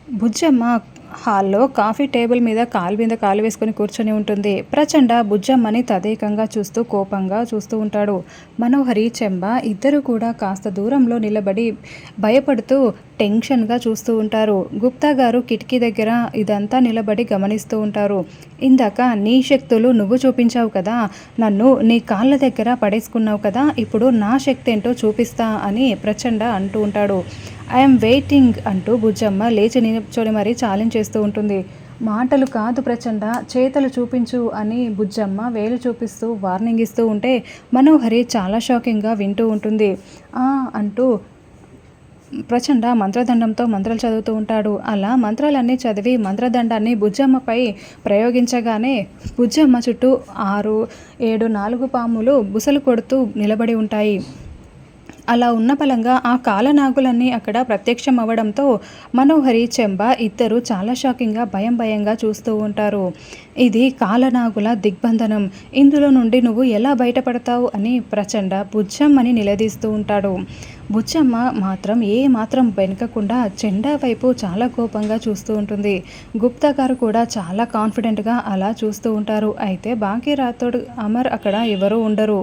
బుజ్జమ్మ హాల్లో coffee table మీద కాలు మీద కాలు వేసుకొని కూర్చొని ఉంటుంది. ప్రచండ బుజ్జమ్మని తదేకంగా చూస్తూ కోపంగా చూస్తూ ఉంటాడు. మనోహరి, చెంబ ఇద్దరు కూడా కాస్త దూరంలో నిలబడి భయపడుతూ టెన్షన్గా చూస్తూ ఉంటారు. గుప్తా గారు కిటికీ దగ్గర ఇదంతా నిలబడి గమనిస్తూ ఉంటారు. ఇందాక నీ శక్తులు నువ్వు చూపించావు కదా, నన్ను నీ కాళ్ళ దగ్గర పడేసుకున్నావు కదా, ఇప్పుడు నా శక్తి ఏంటో చూపిస్తా అని ప్రచండ అంటూ ఉంటాడు. ఐఎమ్ వెయిటింగ్ అంటూ బుజ్జమ్మ లేచి నిల్చొని మరీ ఛాలెంజ్ చేస్తూ ఉంటుంది. మాటలు కాదు ప్రచండ, చేతలు చూపించు అని బుజ్జమ్మ వేలు చూపిస్తూ వార్నింగ్ ఇస్తూ ఉంటే మనోహరి చాలా షాకింగ్గా వింటూ ఉంటుంది. అంటూ ప్రచండ మంత్రదండంతో మంత్రాలు చదువుతూ ఉంటాడు. అలా మంత్రాలన్నీ చదివి మంత్రదండాన్ని బుజ్జమ్మపై ప్రయోగించగానే బుజ్జమ్మ చుట్టూ 6, 7 4 పాములు బుసలు కొడుతూ నిలబడి ఉంటాయి. అలా ఉన్న పలంగా ఆ కాలనాగులన్నీ అక్కడ ప్రత్యక్షం అవ్వడంతో మనోహరి, చెంబ ఇద్దరు చాలా షాకింగ్గా భయంగా చూస్తూ ఉంటారు. ఇది కాలనాగుల దిగ్బంధనం, ఇందులో నుండి నువ్వు ఎలా బయటపడతావు అని ప్రచండ బుజ్జమ్మని నిలదీస్తూ ఉంటాడు. బుజ్జమ్మ మాత్రం మాత్రం వెనకకుండా చెండా వైపు చాలా కోపంగా చూస్తూ ఉంటుంది. గుప్తా గారు కూడా చాలా కాన్ఫిడెంట్గా అలా చూస్తూ ఉంటారు. అయితే బాకీ రాథోడ్, అమర్ అక్కడ ఎవరూ ఉండరు.